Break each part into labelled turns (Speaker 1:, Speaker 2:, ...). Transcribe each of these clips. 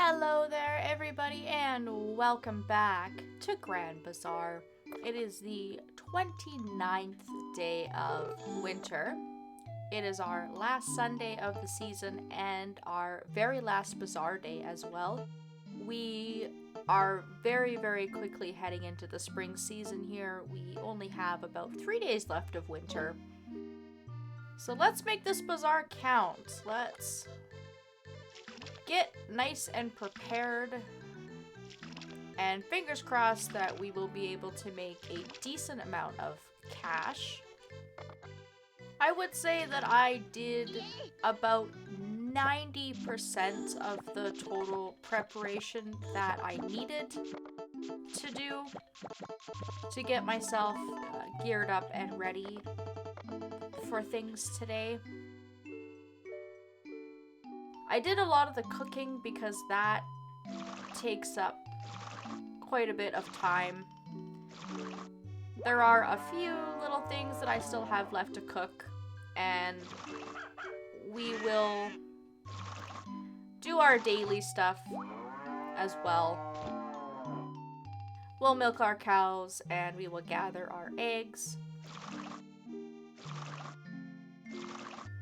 Speaker 1: Hello there, everybody, and welcome back to Grand Bazaar. It is the 29th day of winter. It is our last Sunday of the season and our very last bazaar day as well. We are very quickly heading into the spring season here. We only have about 3 days left of winter. So let's make this bazaar count. Let's get nice and prepared, and fingers crossed that we will be able to make a decent amount of cash. I would say that I did about 90% of the total preparation that I needed to do to get myself geared up and ready for things today. I did a lot of the cooking because that takes up quite a bit of time. There are a few little things that I still have left to cook, and we will do our daily stuff as well. We'll milk our cows and we will gather our eggs.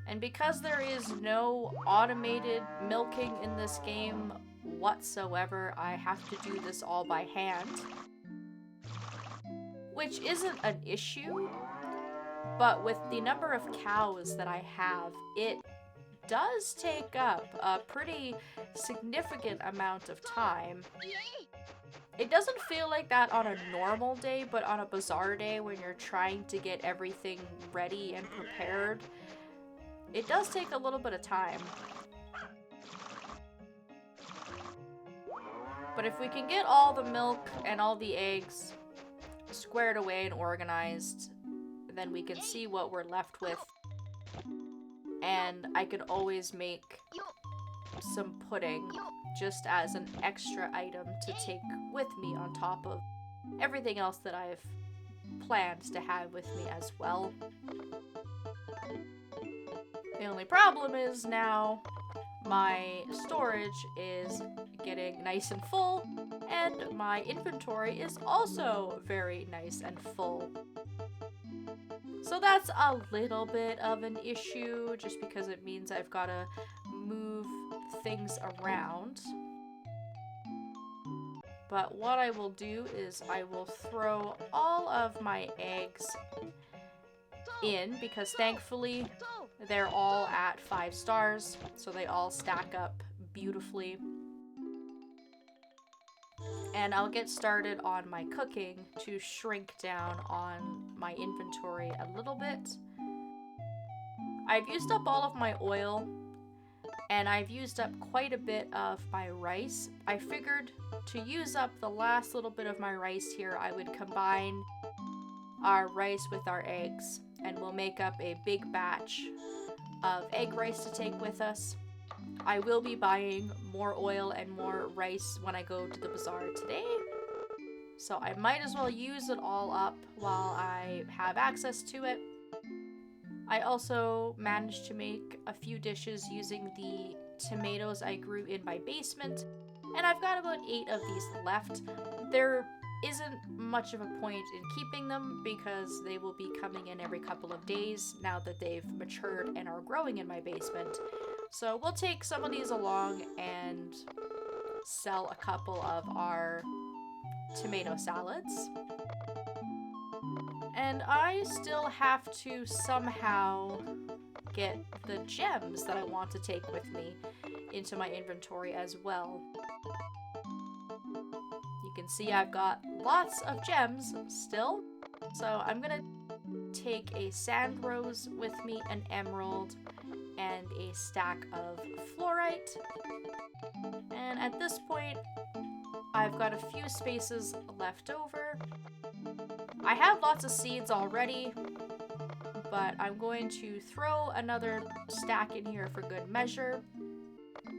Speaker 1: And because there is no automated milking in this game whatsoever, I have to do this all by hand. Which isn't an issue, but with the number of cows that I have, it does take up a pretty significant amount of time. It doesn't feel like that on a normal day, but on a bazaar day when you're trying to get everything ready and prepared, it does take a little bit of time. But if we can get all the milk and all the eggs squared away and organized, then we can see what we're left with. And I could always make some pudding just as an extra item to take with me on top of everything else that I've planned to have with me as well. The only problem is now my storage is getting nice and full, and my inventory is also very nice and full. So that's a little bit of an issue, just because it means I've got to move things around. But what I will do is I will throw all of my eggs in, because thankfully they're all at 5 stars, so they all stack up beautifully. And I'll get started on my cooking to shrink down on my inventory a little bit. I've used up all of my oil, and I've used up quite a bit of my rice. I figured to use up the last little bit of my rice here, I would combine our rice with our eggs, and we'll make up a big batch of egg rice to take with us. I will be buying more oil and more rice when I go to the bazaar today, so I might as well use it all up while I have access to it. I also managed to make a few dishes using the tomatoes I grew in my basement, and I've got about 8 of these left. There isn't much of a point in keeping them because they will be coming in every couple of days now that they've matured and are growing in my basement. So we'll take some of these along and sell a couple of our tomato salads. And I still have to somehow get the gems that I want to take with me into my inventory as well. You can see I've got lots of gems still, so I'm gonna take a sand rose with me, an emerald, and a stack of fluorite. And at this point, I've got a few spaces left over. I have lots of seeds already, but I'm going to throw another stack in here for good measure.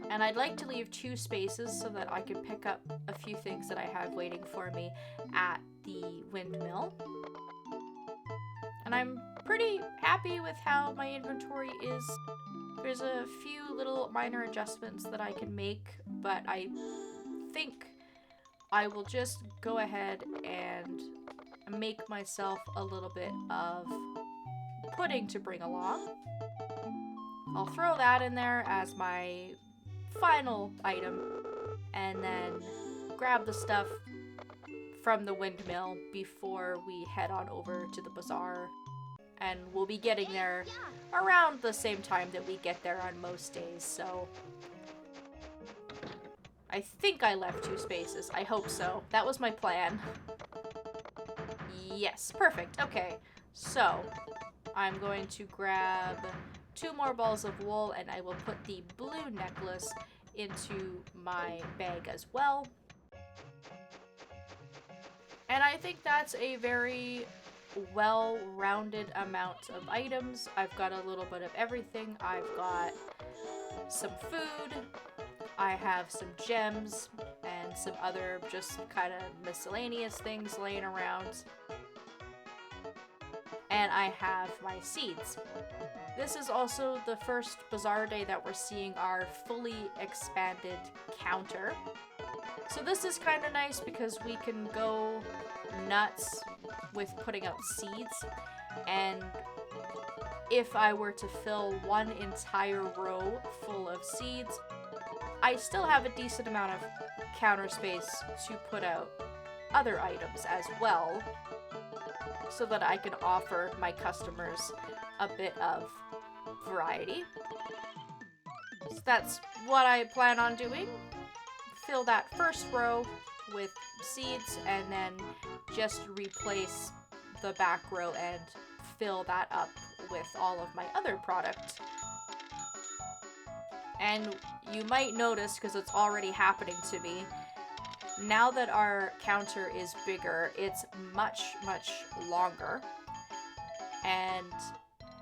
Speaker 1: And I'd like to leave 2 spaces so that I can pick up a few things that I have waiting for me at the windmill. And I'm pretty happy with how my inventory is. There's a few little minor adjustments that I can make but I think I will just go ahead and make myself a little bit of pudding to bring along. I'll throw that in there as my final item, and then grab the stuff from the windmill before we head on over to the bazaar. And we'll be getting there around the same time that we get there on most days, so I think I left 2 spaces. I hope so. That was my plan. Yes, perfect. Okay, so I'm going to grab 2 more balls of wool, and I will put the blue necklace into my bag as well. And I think that's a very well-rounded amount of items. I've got a little bit of everything. I've got some food, I have some gems, and some other just kind of miscellaneous things laying around. And I have my seeds. This is also the first bazaar day that we're seeing our fully expanded counter. So this is kind of nice because we can go nuts with putting out seeds, and if I were to fill one entire row full of seeds, I still have a decent amount of counter space to put out other items as well, so that I can offer my customers a bit of variety. So that's what I plan on doing. Fill that first row with seeds, and then just replace the back row and fill that up with all of my other product. And you might notice, because it's already happening to me, now that our counter is bigger, it's much, much longer. And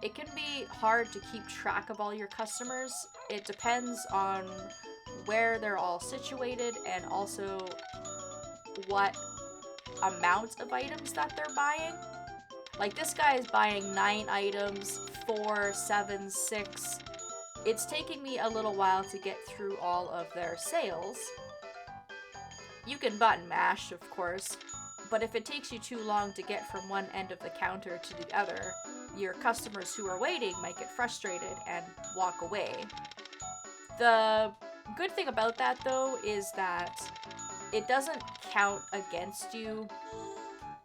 Speaker 1: it can be hard to keep track of all your customers. It depends on where they're all situated, and also what amount of items that they're buying. Like, this guy is buying 9 items, 4, 7, 6. It's taking me a little while to get through all of their sales. You can button mash, of course, but if it takes you too long to get from one end of the counter to the other, your customers who are waiting might get frustrated and walk away. The good thing about that, though, is that it doesn't count against you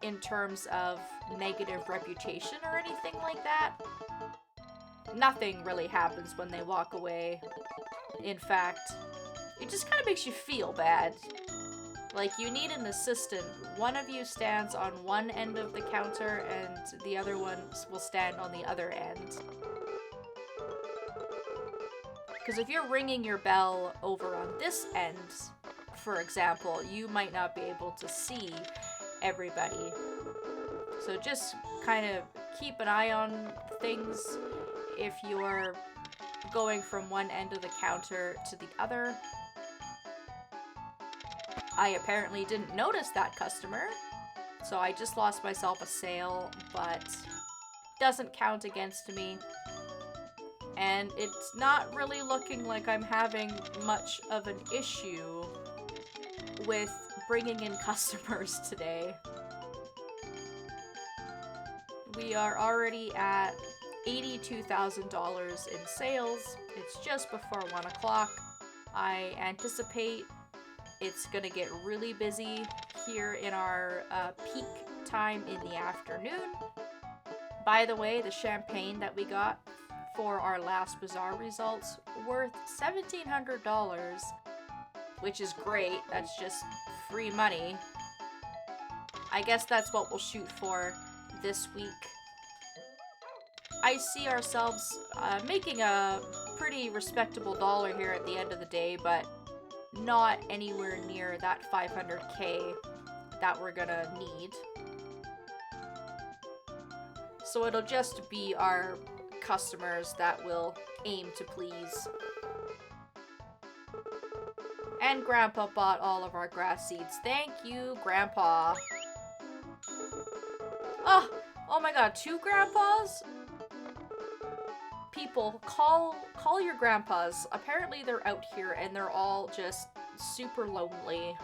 Speaker 1: in terms of negative reputation or anything like that. Nothing really happens when they walk away. In fact, it just kind of makes you feel bad. Like, you need an assistant. One of you stands on one end of the counter, and the other one will stand on the other end. Because if you're ringing your bell over on this end, for example, you might not be able to see everybody. So just kind of keep an eye on things if you're going from one end of the counter to the other. I apparently didn't notice that customer, so I just lost myself a sale, but doesn't count against me. And it's not really looking like I'm having much of an issue with bringing in customers today. We are already at $82,000 in sales. It's just before 1 o'clock. I anticipate it's gonna get really busy here in our peak time in the afternoon. By the way, the champagne that we got for our last bazaar results worth $1,700, which is great. That's just free money. I guess that's what we'll shoot for this week. I see ourselves making a pretty respectable dollar here at the end of the day, but not anywhere near that 500k that we're gonna need. So it'll just be our customers that will aim to please. And Grandpa bought all of our grass seeds. Thank you, Grandpa. Oh my god, 2 grandpas? People, call your grandpas. Apparently they're out here and they're all just super lonely.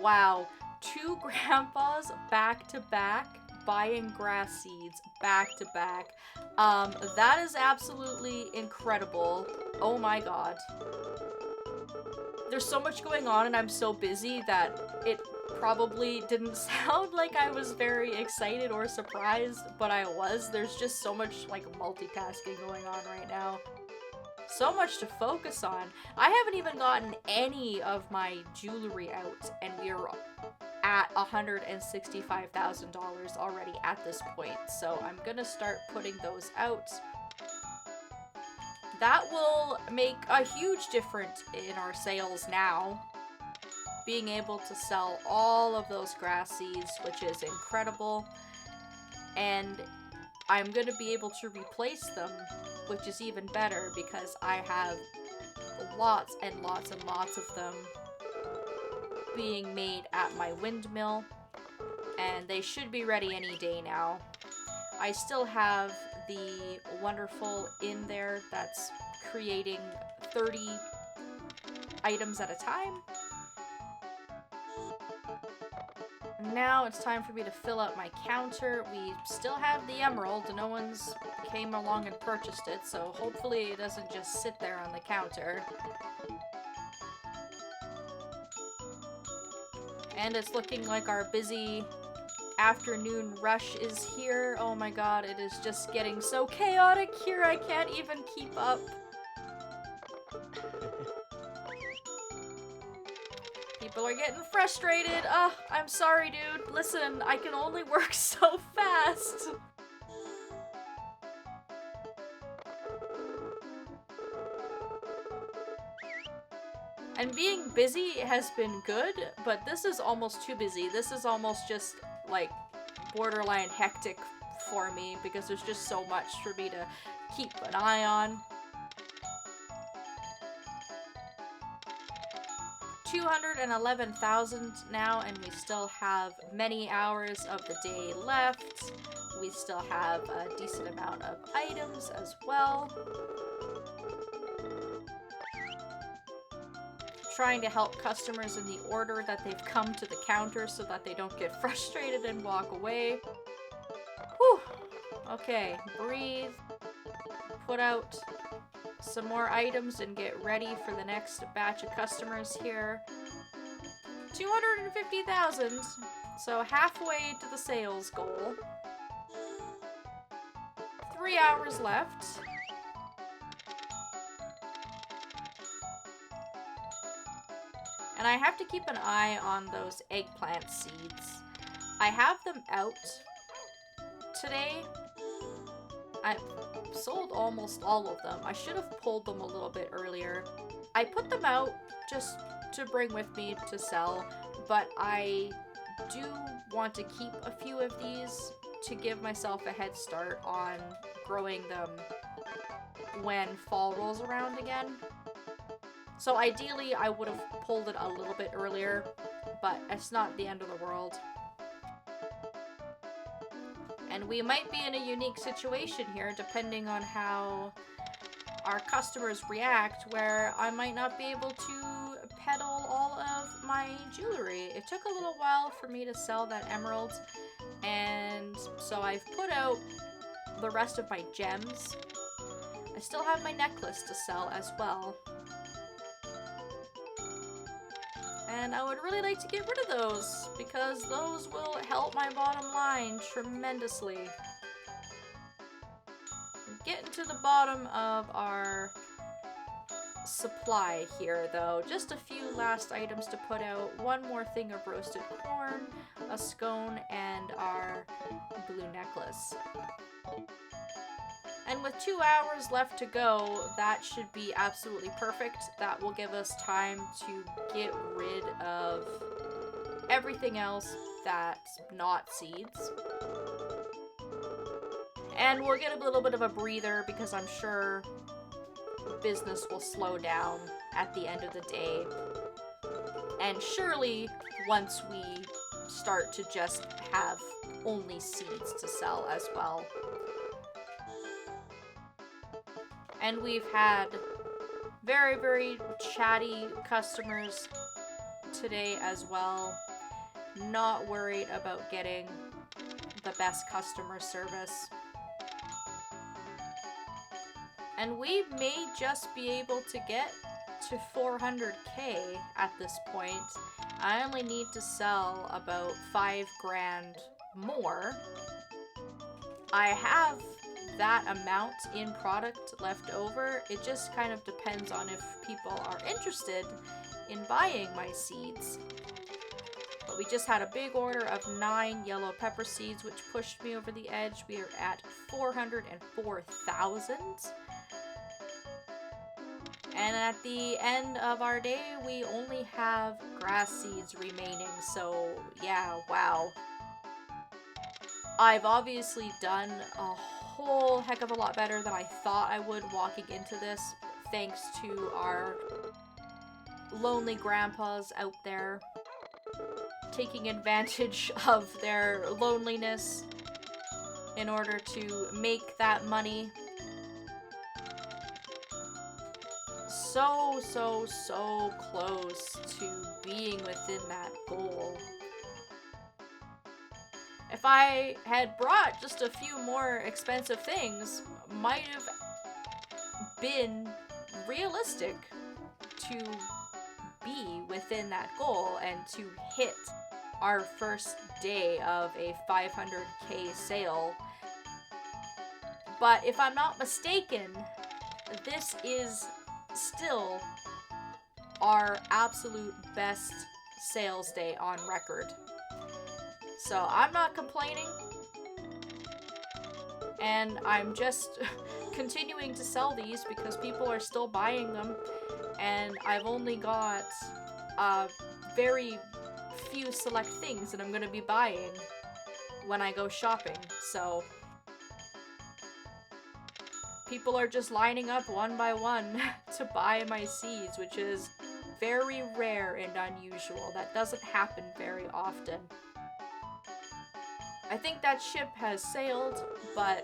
Speaker 1: Wow, 2 grandpas back to back buying grass seeds back to back. That is absolutely incredible. Oh my god. There's so much going on and I'm so busy that it probably didn't sound like I was very excited or surprised, but I was. There's just so much like multitasking going on right now. So much to focus on. I haven't even gotten any of my jewelry out, and we are at $165,000 already at this point. So I'm gonna start putting those out. That will make a huge difference in our sales now. Being able to sell all of those grass seeds, which is incredible. And I'm gonna be able to replace them, which is even better because I have lots and lots and lots of them being made at my windmill, and they should be ready any day now. I still have the wonderful in there that's creating 30 items at a time. Now it's time for me to fill up my counter. We still have the emerald. No one's came along and purchased it, so hopefully it doesn't just sit there on the counter. And it's looking like our busy afternoon rush is here. Oh my god, it is just getting so chaotic here, I can't even keep up. People are getting frustrated. Ugh, I'm sorry, dude. Listen, I can only work so fast. And being busy has been good, but this is almost too busy. This is almost just, like, borderline hectic for me because there's just so much for me to keep an eye on. 211,000 now, and we still have many hours of the day left. We still have a decent amount of items as well. Trying to help customers in the order that they've come to the counter so that they don't get frustrated and walk away. Whew. Okay, breathe. Put out some more items and get ready for the next batch of customers here. 250,000, so halfway to the sales goal. 3 hours left. And I have to keep an eye on those eggplant seeds. I have them out today. I sold almost all of them. I should have pulled them a little bit earlier. I put them out just to bring with me to sell, but I do want to keep a few of these to give myself a head start on growing them when fall rolls around again. So ideally, I would have pulled it a little bit earlier, but it's not the end of the world. And we might be in a unique situation here, depending on how our customers react, where I might not be able to peddle all of my jewelry. It took a little while for me to sell that emerald, and so I've put out the rest of my gems. I still have my necklace to sell as well. And I would really like to get rid of those, because those will help my bottom line tremendously. I'm getting to the bottom of our supply here, though. Just a few last items to put out. One more thing of roasted corn, a scone, and our blue necklace. And with 2 hours left to go, that should be absolutely perfect. That will give us time to get rid of everything else that's not seeds. And we'll get a little bit of a breather because I'm sure business will slow down at the end of the day. And surely, once we start to just have only seeds to sell as well. And we've had very, very chatty customers today as well. Not worried about getting the best customer service. And we may just be able to get to 400k at this point. I only need to sell about 5 grand more. I have that amount in product left over. It just kind of depends on if people are interested in buying my seeds. But we just had a big order of 9 yellow pepper seeds, which pushed me over the edge. We are at 404,000. And at the end of our day, we only have grass seeds remaining. So yeah, wow. I've obviously done a whole heck of a lot better than I thought I would walking into this, thanks to our lonely grandpas out there taking advantage of their loneliness in order to make that money. So close to being within that goal. If I had brought just a few more expensive things, might have been realistic to be within that goal and to hit our first day of a 500k sale. But if I'm not mistaken, this is still our absolute best sales day on record. So I'm not complaining, and I'm just continuing to sell these because people are still buying them, and I've only got very few select things that I'm going to be buying when I go shopping. So people are just lining up one by one to buy my seeds, which is very rare and unusual. That doesn't happen very often. I think that ship has sailed, but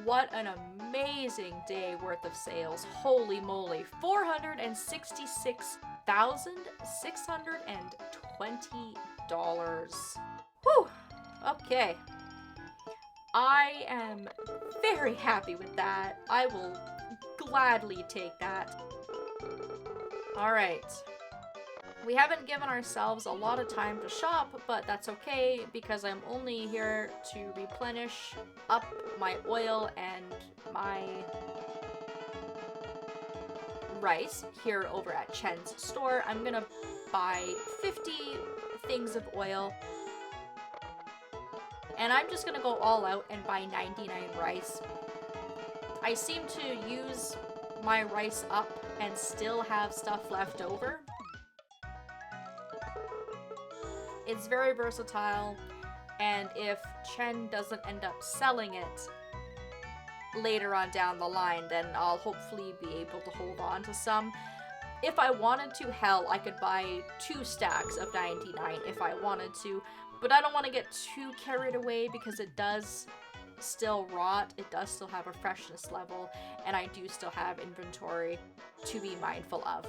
Speaker 1: what an amazing day worth of sales. Holy moly. $466,620. Whew. Okay. I am very happy with that. I will gladly take that. Alright. We haven't given ourselves a lot of time to shop, but that's okay because I'm only here to replenish up my oil and my rice here over at Chen's store. I'm gonna buy 50 things of oil, and I'm just gonna go all out and buy 99 rice. I seem to use my rice up and still have stuff left over. It's very versatile, and if Chen doesn't end up selling it later on down the line, then I'll hopefully be able to hold on to some. If I wanted to, hell, I could buy 2 stacks of 99 if I wanted to, but I don't want to get too carried away because it does still rot, it does still have a freshness level, and I do still have inventory to be mindful of.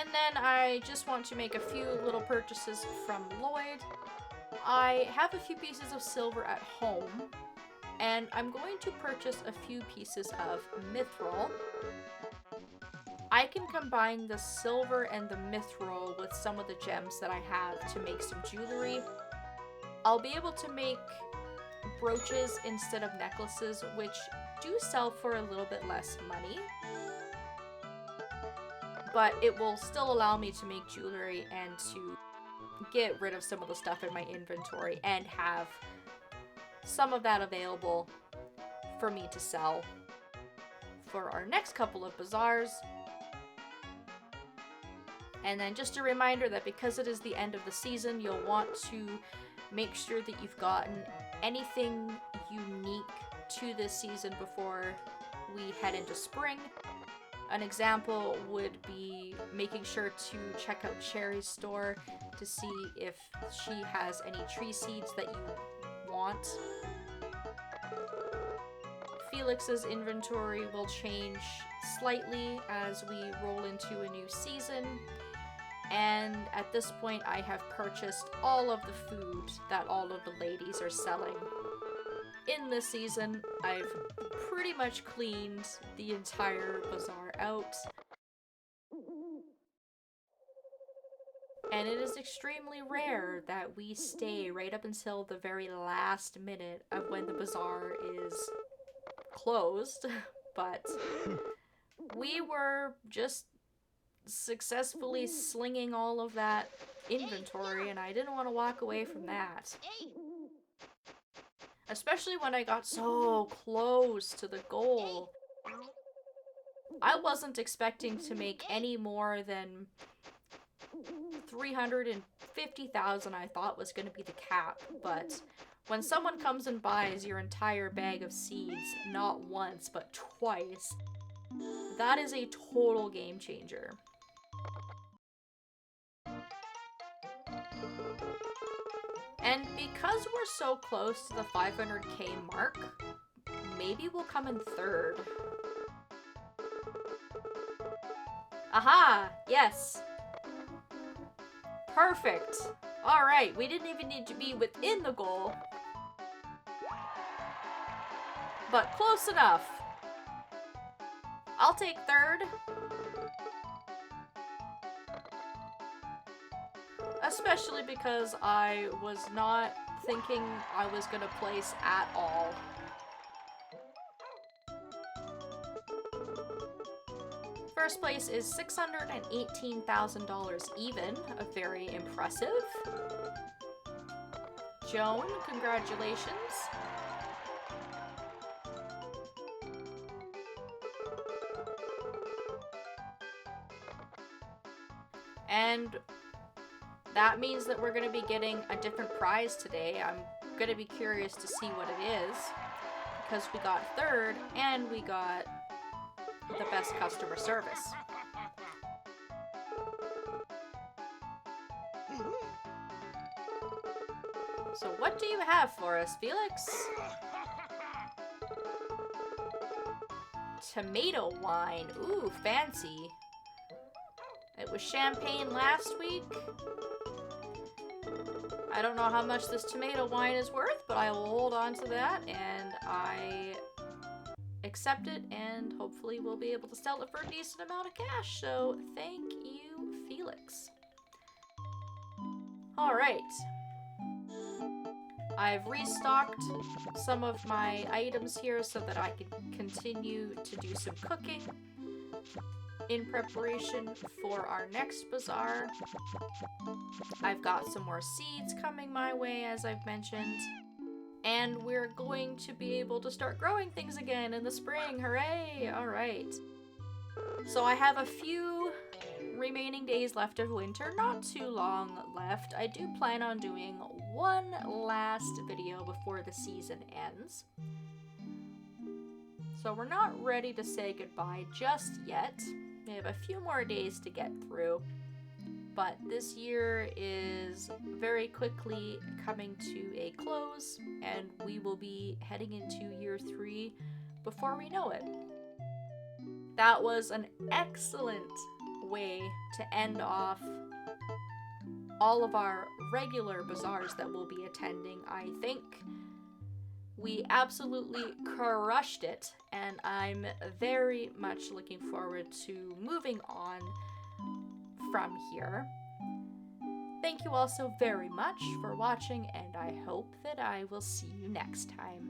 Speaker 1: And then I just want to make a few little purchases from Lloyd. I have a few pieces of silver at home, and I'm going to purchase a few pieces of mithril. I can combine the silver and the mithril with some of the gems that I have to make some jewelry. I'll be able to make brooches instead of necklaces, which do sell for a little bit less money. But it will still allow me to make jewelry and to get rid of some of the stuff in my inventory and have some of that available for me to sell for our next couple of bazaars. And then just a reminder that because it is the end of the season, you'll want to make sure that you've gotten anything unique to this season before we head into spring. An example would be making sure to check out Cherry's store to see if she has any tree seeds that you want. Felix's inventory will change slightly as we roll into a new season, and at this point I have purchased all of the food that all of the ladies are selling. In this season, I've pretty much cleaned the entire bazaar out, and it is extremely rare that we stay right up until the very last minute of when the bazaar is closed, but we were just successfully slinging all of that inventory, and I didn't want to walk away from that. Especially when I got so close to the goal. I wasn't expecting to make any more than 350,000 I thought was going to be the cap, but when someone comes and buys your entire bag of seeds, not once, but twice, that is a total game changer. And because we're so close to the 500k mark, maybe we'll come in third. Aha! Yes! Perfect! Alright, we didn't even need to be within the goal. But close enough. I'll take third. Especially because I was not thinking I was gonna place at all. First place is $618,000 even, very impressive. Joan, congratulations. And that means that we're going to be getting a different prize today. I'm going to be curious to see what it is, because we got third and we got the best customer service. So what do you have for us, Felix? Tomato wine. Ooh, fancy. It was champagne last week. I don't know how much this tomato wine is worth, but I will hold on to that, and I accept it, and hopefully we'll be able to sell it for a decent amount of cash. So thank you, Felix. Alright. I've restocked some of my items here so that I can continue to do some cooking in preparation for our next bazaar. I've got some more seeds coming my way, as I've mentioned. And we're going to be able to start growing things again in the spring. Hooray! Alright. So I have a few remaining days left of winter, not too long left. I do plan on doing one last video before the season ends. So we're not ready to say goodbye just yet. We have a few more days to get through. But this year is very quickly coming to a close, and we will be heading into year 3 before we know it. That was an excellent way to end off all of our regular bazaars that we'll be attending. I think we absolutely crushed it, and I'm very much looking forward to moving on from here. Thank you all so very much for watching, and I hope that I will see you next time.